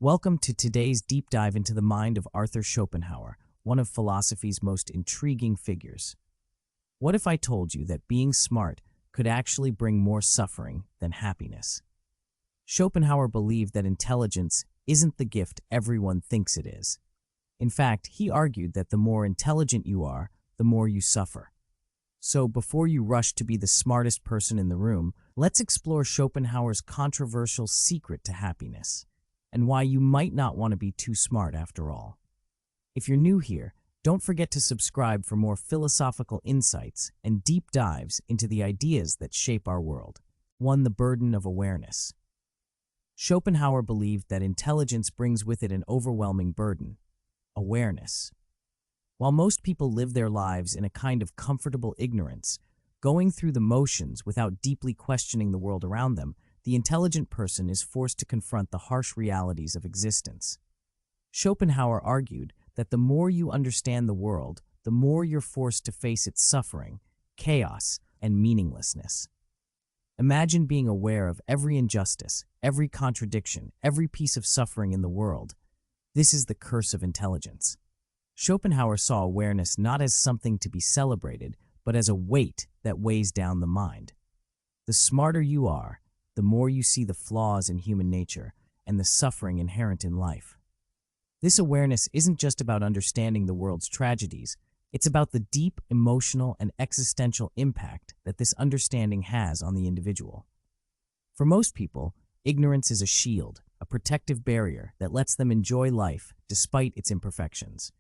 Welcome to today's deep dive into the mind of Arthur Schopenhauer, one of philosophy's most intriguing figures. What if I told you that being smart could actually bring more suffering than happiness? Schopenhauer believed that intelligence isn't the gift everyone thinks it is. In fact, he argued that the more intelligent you are, the more you suffer. So before you rush to be the smartest person in the room, let's explore Schopenhauer's controversial secret to happiness, and why you might not want to be too smart after all. If you're new here, don't forget to subscribe for more philosophical insights and deep dives into the ideas that shape our world. 1. The burden of awareness. Schopenhauer believed that intelligence brings with it an overwhelming burden: awareness. While most people live their lives in a kind of comfortable ignorance, going through the motions without deeply questioning the world around them, the intelligent person is forced to confront the harsh realities of existence. Schopenhauer argued that the more you understand the world, the more you're forced to face its suffering, chaos, and meaninglessness. Imagine being aware of every injustice, every contradiction, every piece of suffering in the world. This is the curse of intelligence. Schopenhauer saw awareness not as something to be celebrated, but as a weight that weighs down the mind. The smarter you are, the more you see the flaws in human nature and the suffering inherent in life. This awareness isn't just about understanding the world's tragedies, it's about the deep emotional and existential impact that this understanding has on the individual. For most people, ignorance is a shield, a protective barrier that lets them enjoy life despite its imperfections.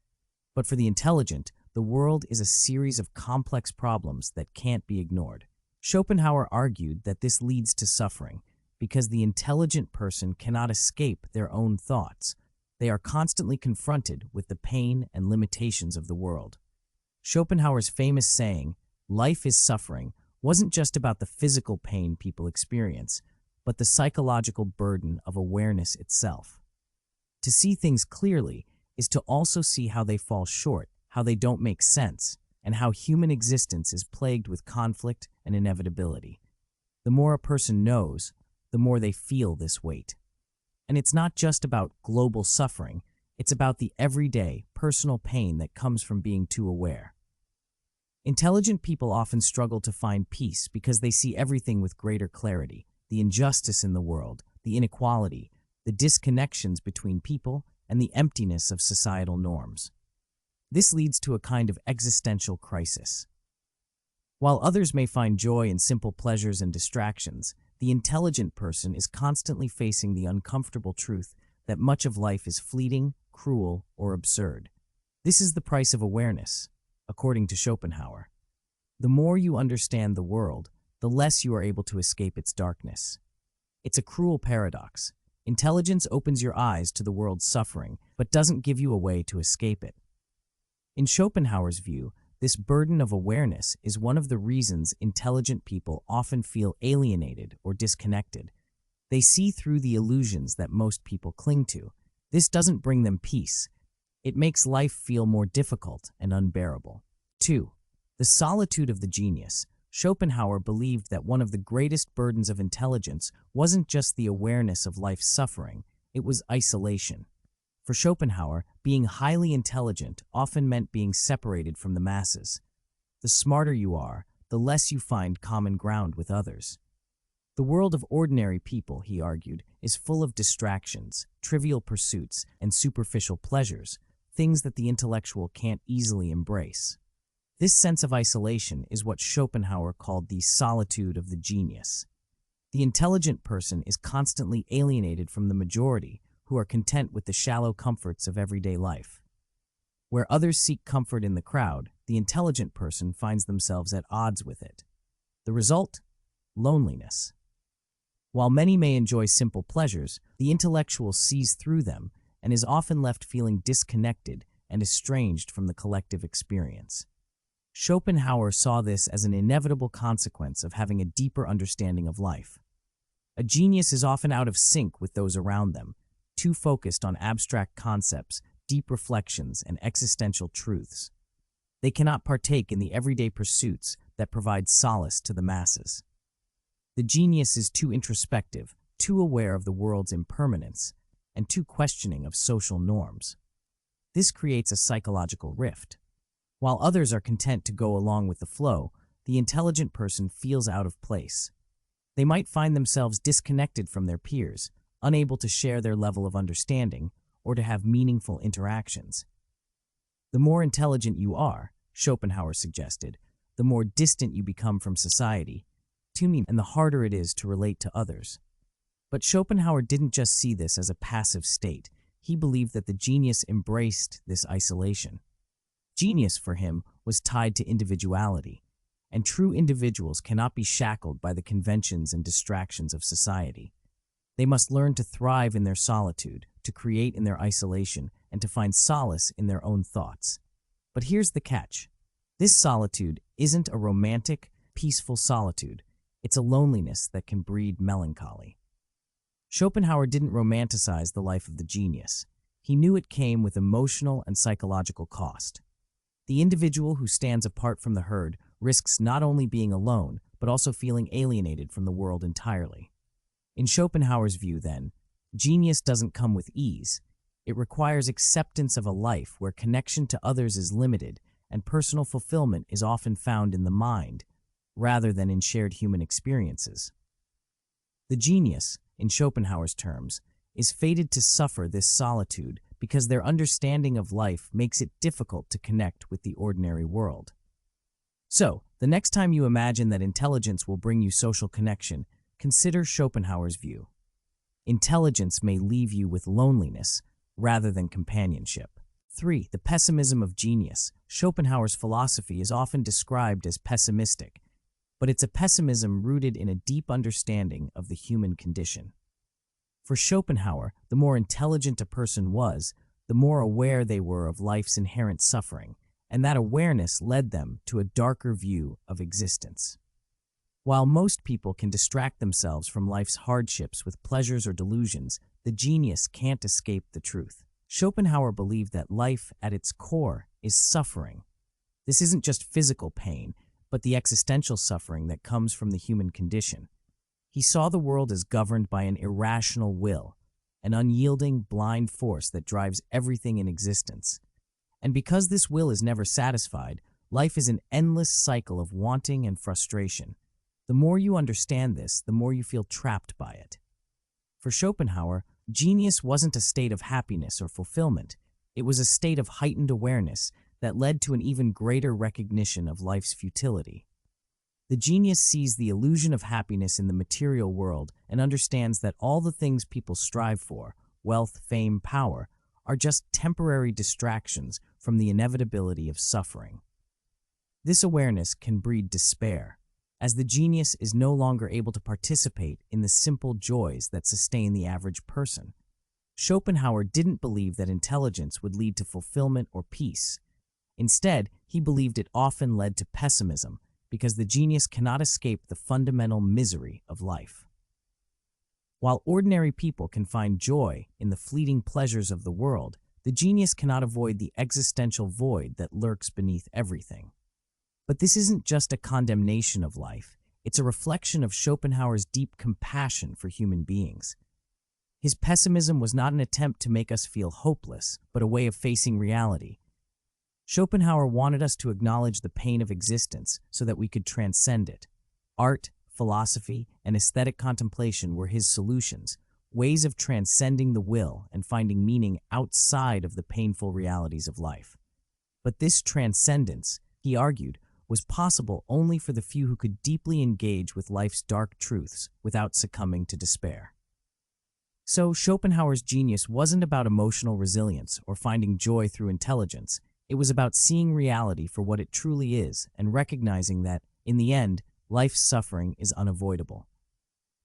But for the intelligent, the world is a series of complex problems that can't be ignored. Schopenhauer argued that this leads to suffering because the intelligent person cannot escape their own thoughts. They are constantly confronted with the pain and limitations of the world. Schopenhauer's famous saying, "Life is suffering," wasn't just about the physical pain people experience, but the psychological burden of awareness itself. To see things clearly is to also see how they fall short, how they don't make sense, and how human existence is plagued with conflict and inevitability. The more a person knows, the more they feel this weight. And it's not just about global suffering, it's about the everyday, personal pain that comes from being too aware. Intelligent people often struggle to find peace because they see everything with greater clarity: the injustice in the world, the inequality, the disconnections between people, and the emptiness of societal norms. This leads to a kind of existential crisis. While others may find joy in simple pleasures and distractions, the intelligent person is constantly facing the uncomfortable truth that much of life is fleeting, cruel, or absurd. This is the price of awareness, according to Schopenhauer. The more you understand the world, the less you are able to escape its darkness. It's a cruel paradox. Intelligence opens your eyes to the world's suffering, but doesn't give you a way to escape it. In Schopenhauer's view, this burden of awareness is one of the reasons intelligent people often feel alienated or disconnected. They see through the illusions that most people cling to. This doesn't bring them peace. It makes life feel more difficult and unbearable. 2. The solitude of the genius. Schopenhauer believed that one of the greatest burdens of intelligence wasn't just the awareness of life's suffering, it was isolation. For Schopenhauer, being highly intelligent often meant being separated from the masses. The smarter you are, the less you find common ground with others. The world of ordinary people, he argued, is full of distractions, trivial pursuits, and superficial pleasures, things that the intellectual can't easily embrace. This sense of isolation is what Schopenhauer called the solitude of the genius. The intelligent person is constantly alienated from the majority, who are content with the shallow comforts of everyday life. Where others seek comfort in the crowd, the intelligent person finds themselves at odds with it. The result? Loneliness. While many may enjoy simple pleasures, the intellectual sees through them and is often left feeling disconnected and estranged from the collective experience. Schopenhauer saw this as an inevitable consequence of having a deeper understanding of life. A genius is often out of sync with those around them, too focused on abstract concepts, deep reflections, and existential truths. They cannot partake in the everyday pursuits that provide solace to the masses. The genius is too introspective, too aware of the world's impermanence, and too questioning of social norms. This creates a psychological rift. While others are content to go along with the flow, the intelligent person feels out of place. They might find themselves disconnected from their peers, unable to share their level of understanding or to have meaningful interactions. The more intelligent you are, Schopenhauer suggested, the more distant you become from society, and the harder it is to relate to others. But Schopenhauer didn't just see this as a passive state. He believed that the genius embraced this isolation. Genius, for him, was tied to individuality, and true individuals cannot be shackled by the conventions and distractions of society. They must learn to thrive in their solitude, to create in their isolation, and to find solace in their own thoughts. But here's the catch. This solitude isn't a romantic, peaceful solitude. It's a loneliness that can breed melancholy. Schopenhauer didn't romanticize the life of the genius. He knew it came with emotional and psychological cost. The individual who stands apart from the herd risks not only being alone, but also feeling alienated from the world entirely. In Schopenhauer's view, then, genius doesn't come with ease. It requires acceptance of a life where connection to others is limited and personal fulfillment is often found in the mind, rather than in shared human experiences. The genius, in Schopenhauer's terms, is fated to suffer this solitude because their understanding of life makes it difficult to connect with the ordinary world. So, the next time you imagine that intelligence will bring you social connection, consider Schopenhauer's view. Intelligence may leave you with loneliness rather than companionship. 3. The pessimism of genius. Schopenhauer's philosophy is often described as pessimistic, but it's a pessimism rooted in a deep understanding of the human condition. For Schopenhauer, the more intelligent a person was, the more aware they were of life's inherent suffering, and that awareness led them to a darker view of existence. While most people can distract themselves from life's hardships with pleasures or delusions, the genius can't escape the truth. Schopenhauer believed that life, at its core, is suffering. This isn't just physical pain, but the existential suffering that comes from the human condition. He saw the world as governed by an irrational will, an unyielding, blind force that drives everything in existence. And because this will is never satisfied, life is an endless cycle of wanting and frustration. The more you understand this, the more you feel trapped by it. For Schopenhauer, genius wasn't a state of happiness or fulfillment. It was a state of heightened awareness that led to an even greater recognition of life's futility. The genius sees the illusion of happiness in the material world and understands that all the things people strive for, wealth, fame, power, are just temporary distractions from the inevitability of suffering. This awareness can breed despair, as the genius is no longer able to participate in the simple joys that sustain the average person. Schopenhauer didn't believe that intelligence would lead to fulfillment or peace. Instead, he believed it often led to pessimism, because the genius cannot escape the fundamental misery of life. While ordinary people can find joy in the fleeting pleasures of the world, the genius cannot avoid the existential void that lurks beneath everything. But this isn't just a condemnation of life, it's a reflection of Schopenhauer's deep compassion for human beings. His pessimism was not an attempt to make us feel hopeless, but a way of facing reality. Schopenhauer wanted us to acknowledge the pain of existence so that we could transcend it. Art, philosophy, and aesthetic contemplation were his solutions, ways of transcending the will and finding meaning outside of the painful realities of life. But this transcendence, he argued, was possible only for the few who could deeply engage with life's dark truths without succumbing to despair. So, Schopenhauer's genius wasn't about emotional resilience or finding joy through intelligence. It was about seeing reality for what it truly is and recognizing that, in the end, life's suffering is unavoidable.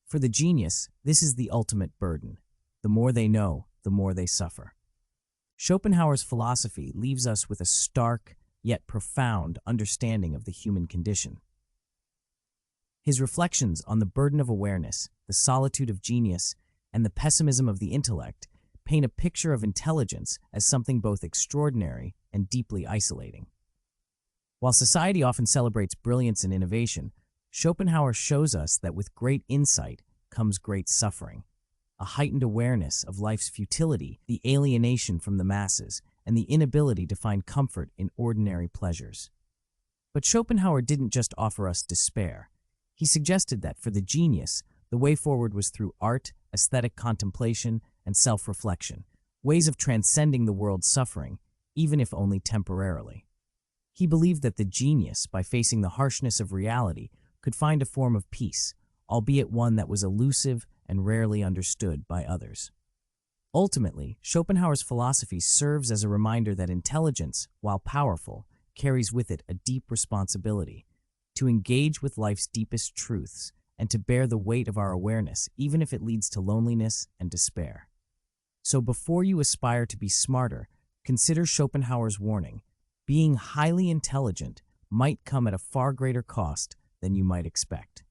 For the genius, this is the ultimate burden. The more they know, the more they suffer. Schopenhauer's philosophy leaves us with a stark, yet profound understanding of the human condition. His reflections on the burden of awareness, the solitude of genius, and the pessimism of the intellect paint a picture of intelligence as something both extraordinary and deeply isolating. While society often celebrates brilliance and innovation, Schopenhauer shows us that with great insight comes great suffering. a heightened awareness of life's futility, the alienation from the masses, and the inability to find comfort in ordinary pleasures. But Schopenhauer didn't just offer us despair. He suggested that for the genius, the way forward was through art, aesthetic contemplation, and self-reflection, ways of transcending the world's suffering, even if only temporarily. He believed that the genius, by facing the harshness of reality, could find a form of peace, albeit one that was elusive and rarely understood by others. Ultimately, Schopenhauer's philosophy serves as a reminder that intelligence, while powerful, carries with it a deep responsibility to engage with life's deepest truths and to bear the weight of our awareness, even if it leads to loneliness and despair. So before you aspire to be smarter, consider Schopenhauer's warning: being highly intelligent might come at a far greater cost than you might expect.